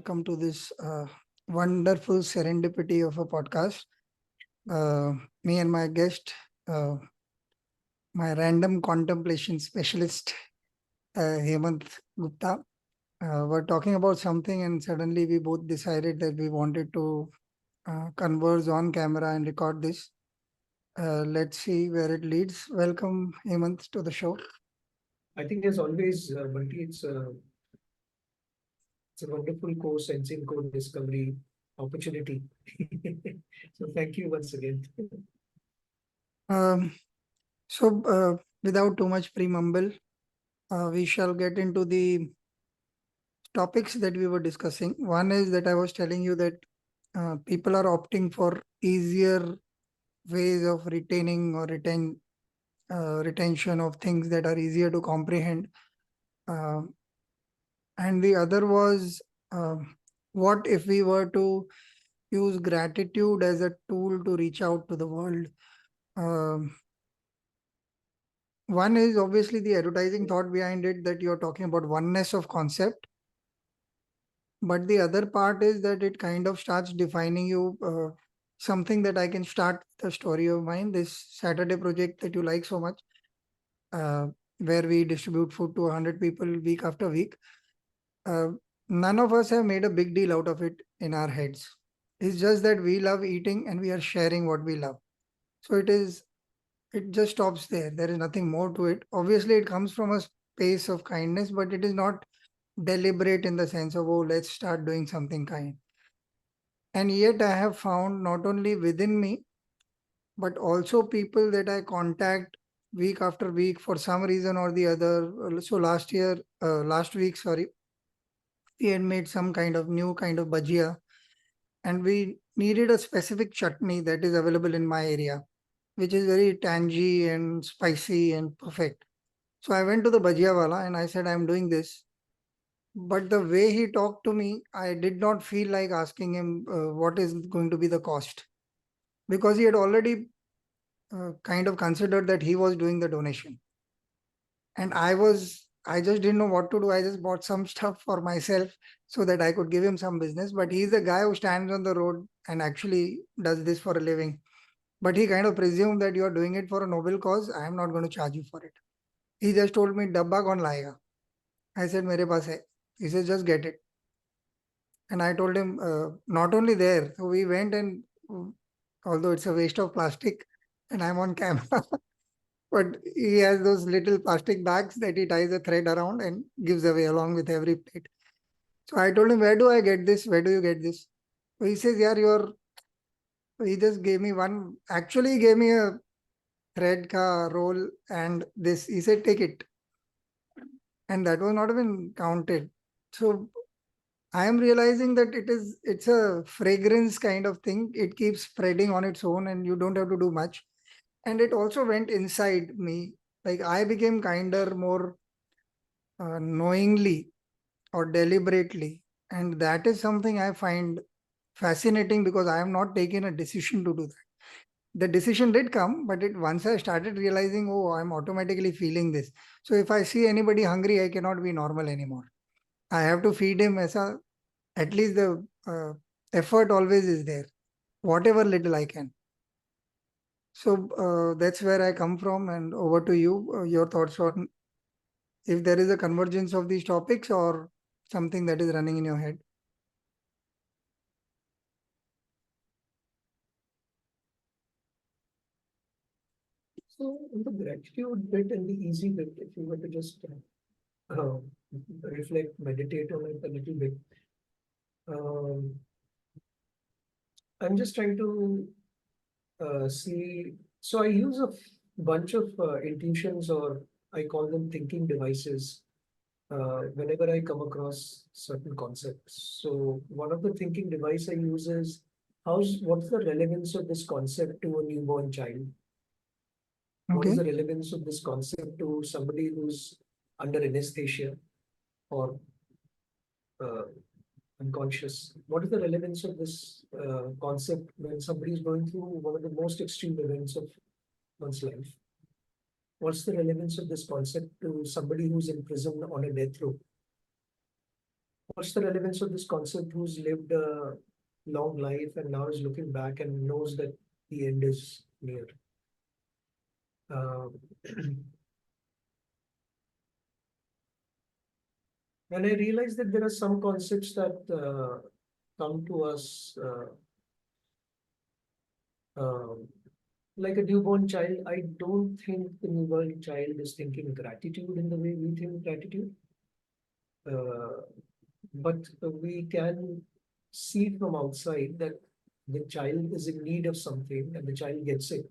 welcome to this wonderful serendipity of a podcast. Me and my guest, uh, my random contemplation specialist, Hemant Gupta, were talking about something, and suddenly we both decided that we wanted to converse on camera and record this. Let's see where it leads. Welcome, Hemant, to the show. I think as always, Bunty, it's a wonderful co-sensing, co-discovery opportunity. So thank you once again. Um, without too much pre-mumble, we shall get into the topics that we were discussing. One is that I was telling you that people are opting for easier ways of retaining or retention of things that are easier to comprehend. Um and the other was, what if we were to use gratitude as a tool to reach out to the world? Um One is obviously the advertising thought behind it, that you're talking about oneness of concept. But the other part is that it kind of starts defining you. Something that I can start the story of mine, this Saturday project that you like so much, uh, where we distribute food to 100 people week after week. Uh, None of us have made a big deal out of it in our heads. It's just that we love eating and we are sharing what we love. So it just stops there. There is nothing more to it. Obviously, it comes from a space of kindness, but it is not deliberate in the sense of, oh, let's start doing something kind. And yet, I have found not only within me, but also people that I contact week after week for some reason or the other. So last week, sorry, we had made some kind of new kind of bhajia, and we needed a specific chutney that is available in my area, which is very tangy and spicy and perfect. So I went to the bhajia wala and I said, I'm doing this. But the way he talked to me, I did not feel like asking him what is going to be the cost, because he had already kind of considered that he was doing the donation. And I just didn't know what to do. I just bought some stuff for myself so that I could give him some business. But he's the guy who stands on the road and actually does this for a living. But he kind of presumed that you are doing it for a noble cause. I am not going to charge you for it. He just told me, Dabba kaun laega? I said, Mere paas hai. He said, just get it. And I told him, not only there. So we went and, although it's a waste of plastic and I'm on camera, but he has those little plastic bags that he ties a thread around and gives away along with every plate. So I told him, where do I get this? Where do you get this? So he says, yeah, he just gave me one, actually he gave me a thread ka roll and this. He said, take it. And that was not even counted. So I am realizing that it's a fragrance kind of thing. It keeps spreading on its own and you don't have to do much. And it also went inside me. Like I became kinder, more knowingly or deliberately. And that is something I find fascinating, because I have not taken a decision to do that. The decision did come, but once I started realizing, oh, I'm automatically feeling this. So if I see anybody hungry, I cannot be normal anymore. I have to feed him at least the effort always is there, whatever little I can. So that's where I come from. And over to you, your thoughts on if there is a convergence of these topics or something that is running in your head. So in the gratitude bit and the easy bit, if you were to just uh, reflect, meditate on it a little bit, um, I'm just trying to see. So I use a bunch of intuitions, or I call them thinking devices, whenever I come across certain concepts. So one of the thinking device I use is what's the relevance of this concept to a newborn child? What is Okay. the relevance of this concept to somebody who's under anesthesia or uh, unconscious? What is the relevance of this concept when somebody is going through one of the most extreme events of one's life? What's the relevance of this concept to somebody who's in prison on a death row? What's the relevance of this concept who's lived a long life and now is looking back and knows that the end is near? Um, and I realized that there are some concepts that come to us um, like a newborn child. I don't think the newborn child is thinking gratitude in the way we think gratitude. Uh, but we can see from outside that the child is in need of something and the child gets it.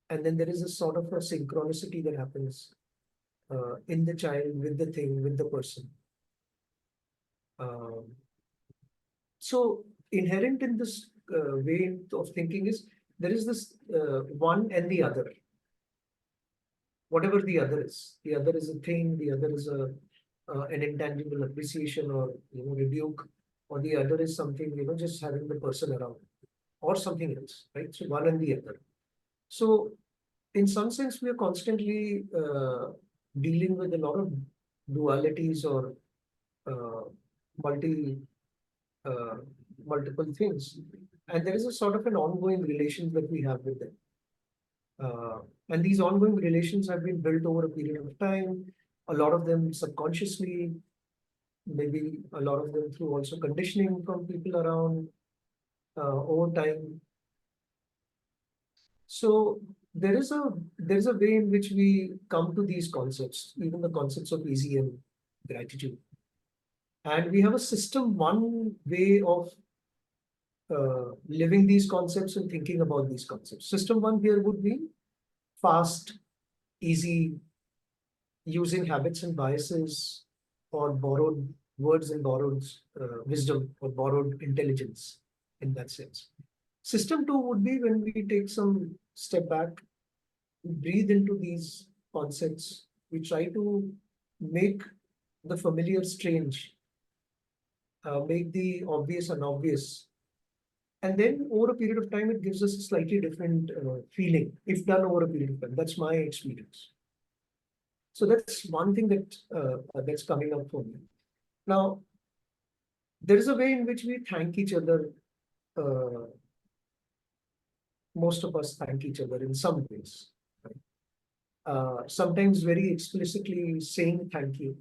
And then there is a sort of a synchronicity that happens in the child, with the thing, with the person. Um, so inherent in this way of thinking is there is this one and the other. Whatever the other is, the other is a thing, the other is a an intangible appreciation or rebuke, or the other is something just having the person around, or something else, right? So one and the other. So in some sense, we are constantly dealing with a lot of dualities or uh, multi uh, multiple things, and there is a sort of an ongoing relation that we have with them. And these ongoing relations have been built over a period of time, a lot of them subconsciously, maybe a lot of them through also conditioning from people around over time. So there is a way in which we come to these concepts, even the concepts of easy and gratitude. And we have a system, one way of living these concepts and thinking about these concepts. System one here would be fast, easy, using habits and biases or borrowed words and borrowed wisdom or borrowed intelligence in that sense. System two would be when we take some step back, we breathe into these concepts, we try to make the familiar strange, make the obvious unobvious. And then over a period of time, it gives us a slightly different feeling if done over a period of time. That's my experience. So that's one thing that's coming up for me. Now, there is a way in which we thank each other. Uh, most of us thank each other in some ways. Right? Sometimes very explicitly saying thank you.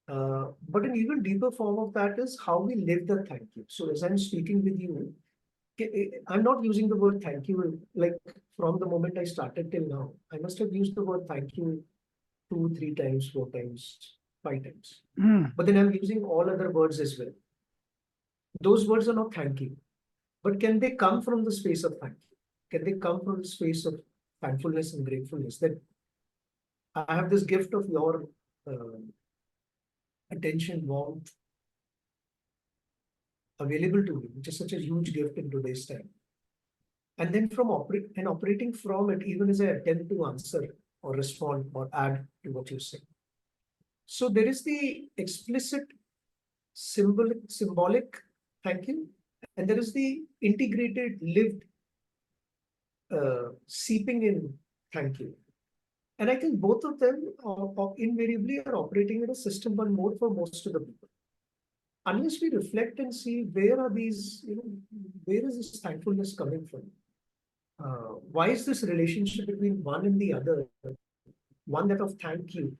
But an even deeper form of that is how we live the thank you. So as I'm speaking with you, I'm not using the word thank you like from the moment I started till now. I must have used the word thank you two, three times, four times, five times. But then I'm using all other words as well. Those words are not thank you. But can they come from the space of thank you? Can they come from the space of thankfulness and gratefulness that I have this gift of your uh, attention, warmth available to me, which is such a huge gift in today's time. And then from operating from it, even as I attempt to answer or respond or add to what you say. So there is the explicit symbolic thank you, and there is the integrated lived seeping in thank you. And I think both of them invariably are operating in a system one mode for most of the people. Unless we reflect and see where are these, where is this thankfulness coming from? Why is this relationship between one and the other, one that of thank you?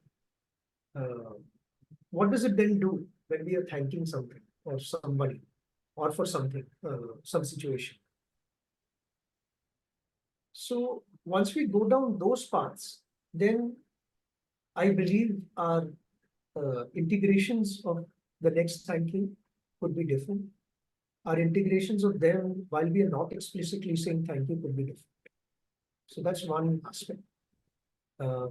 Uh, what does it then do when we are thanking something or somebody or for something, some situation? So once we go down those paths, then I believe our integrations of the next thanking could be different. Our integrations of them, while we are not explicitly saying thank you, could be different. So that's one aspect.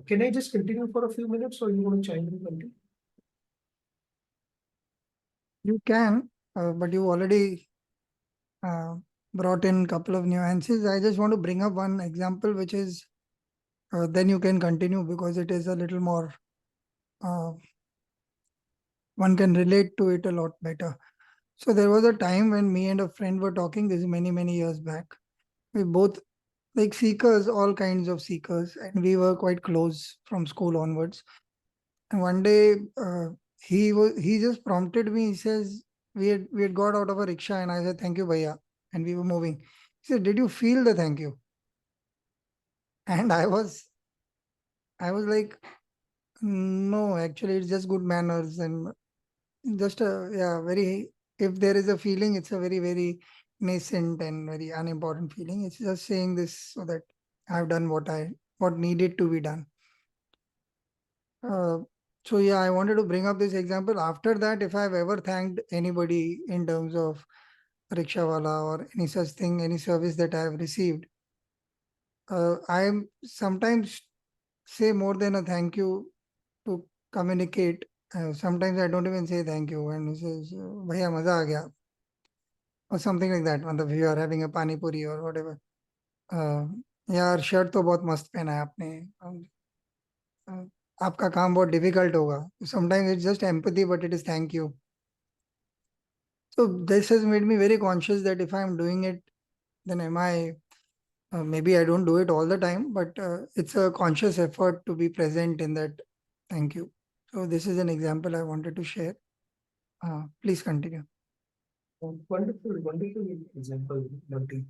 Can I just continue for a few minutes, or you want to chime in, Bunty? You can, but you already uh, brought in a couple of nuances. I just want to bring up one example, which is then you can continue because it is a little more, uh, one can relate to it a lot better. So there was a time when me and a friend were talking, this is many, many years back. We both like seekers, all kinds of seekers, and we were quite close from school onwards. And one day, he just prompted me. He says we had got out of a rickshaw and I said thank you bhaiya, and we were moving. He said, did you feel the thank you? And I was like, no, actually it's just good manners and just a, yeah, very, if there is a feeling, it's a very, very nascent and very unimportant feeling. It's just saying this so that I've done what needed to be done. Uh, so yeah, I wanted to bring up this example. After that, if I've ever thanked anybody in terms of rickshawala or any such thing, any service that I have received, I sometimes say more than a thank you to communicate. Sometimes I don't even say thank you, and he says, "Bhaiya maza aa gaya," or something like that. मतलब if you are having a pani puri or whatever. Uh, यार shirt तो बहुत मस्त पहना है आपने. Uh, आपका काम बहुत डिफिकल्ट होगा. Sometimes it's just empathy, but it is thank you. So this has made me very conscious that if I'm doing it, then am I? Maybe I don't do it all the time, but it's a conscious effort to be present in that. Thank you. So this is an example I wanted to share. Please continue. Wonderful, wonderful example, Nandi.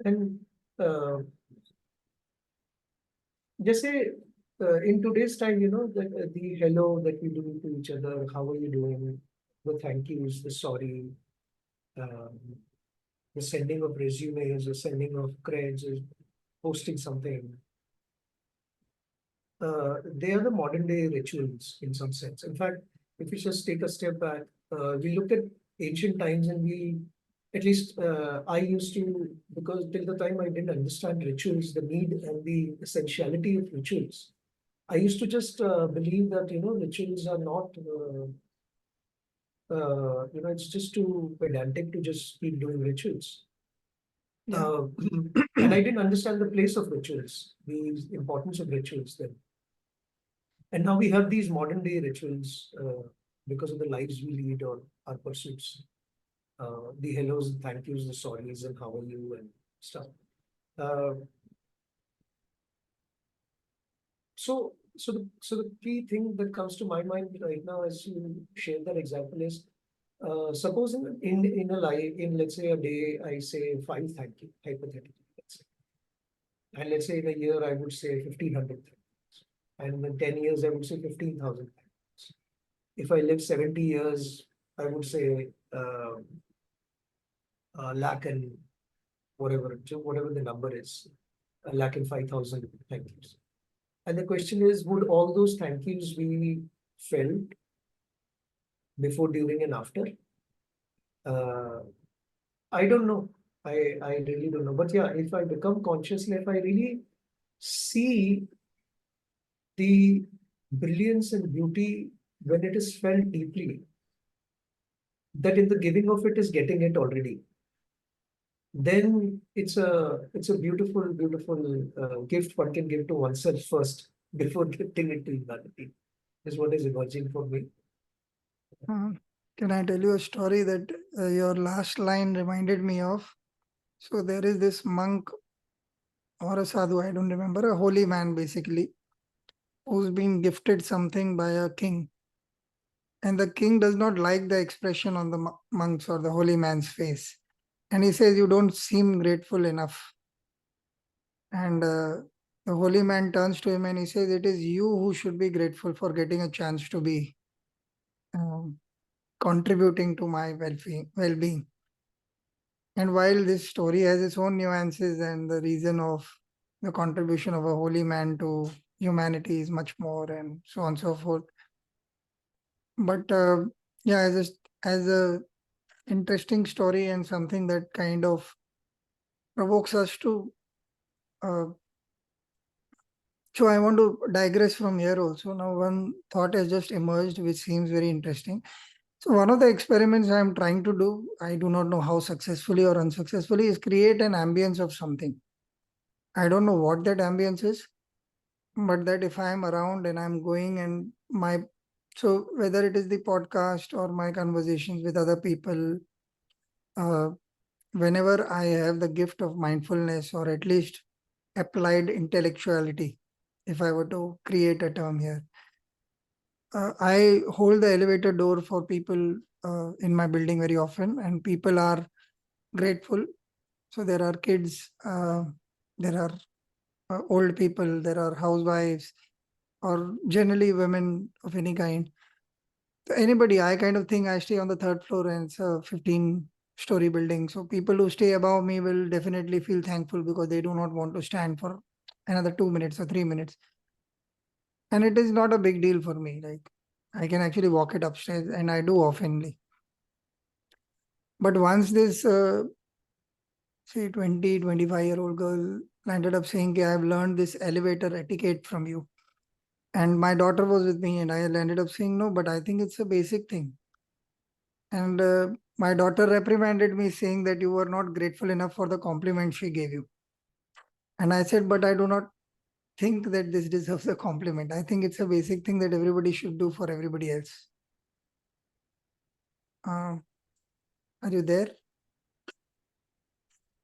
And uh, जैसे in today's time, the hello that we do to each other, how are you doing, the thank yous, the sorry, um, the sending of resumes, the sending of creds, or posting something. They are the modern day rituals in some sense. In fact, if we just take a step back, we look at ancient times and at least I used to, because till the time I didn't understand rituals, the need and the essentiality of rituals, I used to just believe that, rituals are not, it's just too pedantic to just keep doing rituals. Yeah. And I didn't understand the place of rituals, the importance of rituals then. And now we have these modern day rituals because of the lives we lead or our pursuits. The hellos, and thank yous, the sorries, and how are you, and stuff. Uh, so the key thing that comes to my mind right now as you share that example is, suppose in a life, in let's say a day, I say 5 thank you, hypothetically, let's say. And let's say in a year, I would say 1,500 thank yous. And in 10 years, I would say 15,000 thank yous. If I live 70 years, I would say a lakh and whatever the number is, a lakh and 5,000 thank yous. And the question is, would all those thank yous be felt before, during, and after? Uh, I don't know. I really don't know. But yeah, if I become conscious, if I really see the brilliance and beauty when it is felt deeply, that in the giving of it is getting it already, then it's a beautiful, beautiful gift one can give to oneself first before gifting it to humanity. Is what is emerging for me. Can I tell you a story that your last line reminded me of? So there is this monk or a sadhu, I don't remember, a holy man basically, who's been gifted something by a king. And the king does not like the expression on the monk's or the holy man's face. And he says, you don't seem grateful enough. And the holy man turns to him and he says, it is you who should be grateful for getting a chance to be um, contributing to my well-being. And while this story has its own nuances and the reason of the contribution of a holy man to humanity is much more and so on and so forth. But yeah, as a interesting story and something that kind of provokes us to. Uh, so I want to digress from here also. Now, one thought has just emerged, which seems very interesting. So one of the experiments I am trying to do, I do not know how successfully or unsuccessfully, is create an ambience of something. I don't know what that ambience is, but that if I am around and I'm going and so whether it is the podcast or my conversations with other people, uh, whenever I have the gift of mindfulness or at least applied intellectuality, if I were to create a term here. I hold the elevator door for people in my building very often, and people are grateful. So there are kids, there are old people, there are housewives, or generally women of any kind. So anybody, I kind of think I stay on the third floor and it's a 15-story building. So people who stay above me will definitely feel thankful because they do not want to stand for another 2 minutes or 3 minutes. And it is not a big deal for me. Like I can actually walk it upstairs and I do oftenly. But once this, say 20, 25-year-old girl ended up saying, "Okay, I've learned this elevator etiquette from you." And my daughter was with me and I ended up saying, "No, but I think it's a basic thing." And my daughter reprimanded me saying that you were not grateful enough for the compliment she gave you. And I said, "But I do not think that this deserves a compliment. I think it's a basic thing that everybody should do for everybody else." Uh, are you there?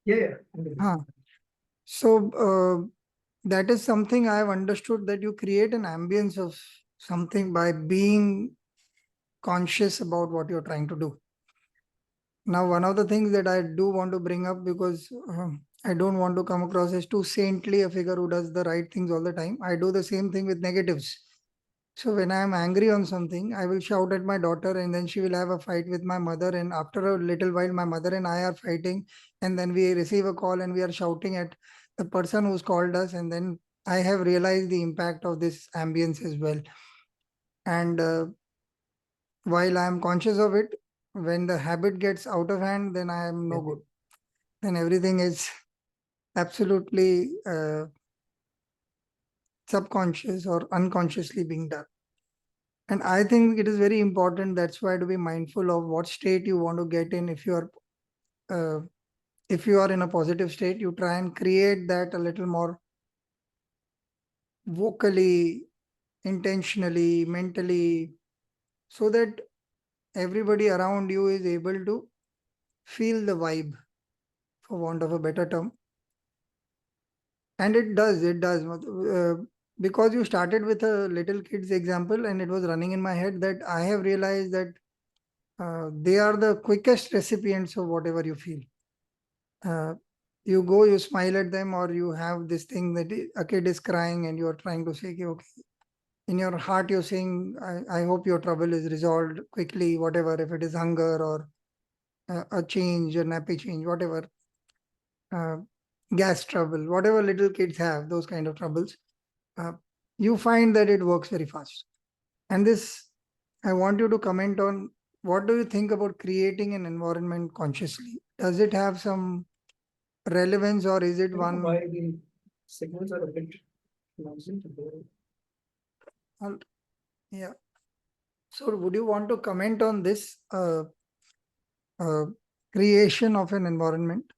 Yeah. Yeah. Huh. So that is something I have understood, that you create an ambience of something by being conscious about what you're trying to do. Now, one of the things that I do want to bring up, because I don't want to come across as too saintly a figure who does the right things all the time. I do the same thing with negatives. So when I am angry on something, I will shout at my daughter and then she will have a fight with my mother. And after a little while, my mother and I are fighting. And then we receive a call and we are shouting at the person who's called us. And then I have realized the impact of this ambience as well. And while I am conscious of it, when the habit gets out of hand, then I am no good. Then everything is absolutely subconscious or unconsciously being done. And I think it is very important. That's why to be mindful of what state you want to get in. Uh, if you are in a positive state, you try and create that a little more vocally, intentionally, mentally, so that everybody around you is able to feel the vibe, for want of a better term. And it does. Because you started with a little kid's example and it was running in my head, that I have realized that they are the quickest recipients of whatever you feel. Uh, you go, you smile at them, or you have this thing that a kid is crying and you're trying to say, "Okay." In your heart, you're saying, I hope your trouble is resolved quickly, whatever, if it is hunger or a change, a nappy change, whatever, uh, gas trouble, whatever little kids have, those kind of troubles, uh, you find that it works very fast. And this, I want you to comment on, what do you think about creating an environment consciously? Does it have some relevance, or is it I don't know why one? the signals are a bit noisy today. Yeah. So, would you want to comment on this uh, creation of an environment?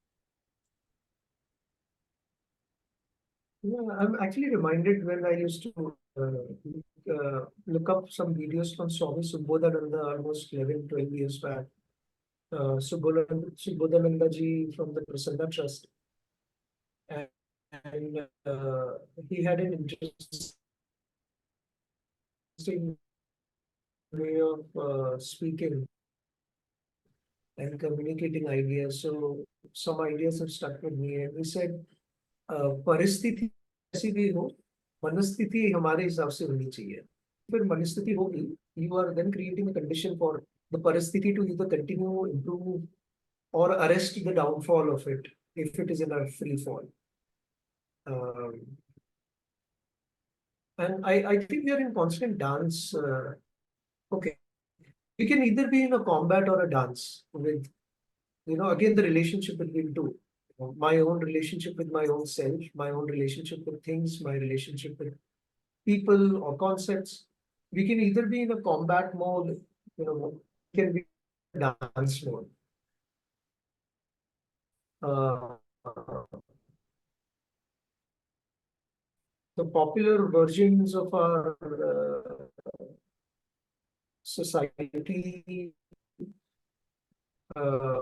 Yeah, I'm actually reminded when I used to look up some videos from Swami Subodhananda almost 11, 12 years back. Subodhananda ji from the Prasanna Trust. And he had an interesting way of speaking and communicating ideas. So some ideas have stuck with me. And he said, परिस्थिति ऐसी भी हो, मनस्थिति हमारे हिसाब से होनी चाहिए. फिर मनस्थिति होगी, you are then creating a condition for the परिस्थिति to either continue, improve, or arrest the downfall of it if it is in a free fall. And I think we are in constant dance. Okay, we can either be in a combat or a dance with, again, the relationship between two. My own relationship with my own self, my own relationship with things, my relationship with people or concepts. We can either be in a combat mode, can be in a dance mode. Uh, the popular versions of our society uh,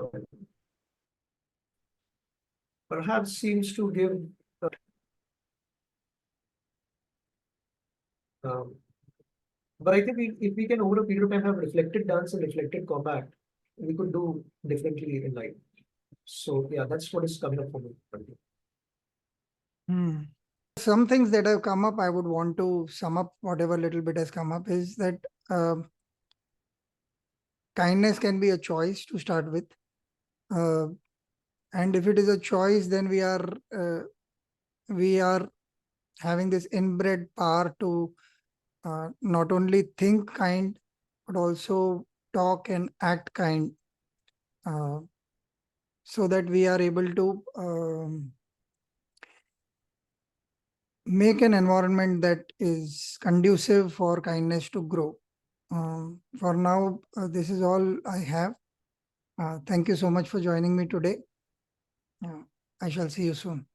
perhaps seems to give Um, but I think if we can over a period of time have reflected dance and reflected combat, we could do differently in life. So yeah, that's what is coming up for me. Hmm. Some things that have come up, I would want to sum up whatever little bit has come up is that kindness can be a choice to start with. Uh, and if it is a choice, then we are having this inbred power to not only think kind, but also talk and act kind, uh, so that we are able to make an environment that is conducive for kindness to grow. For now, this is all I have. Thank you so much for joining me today. I shall see you soon.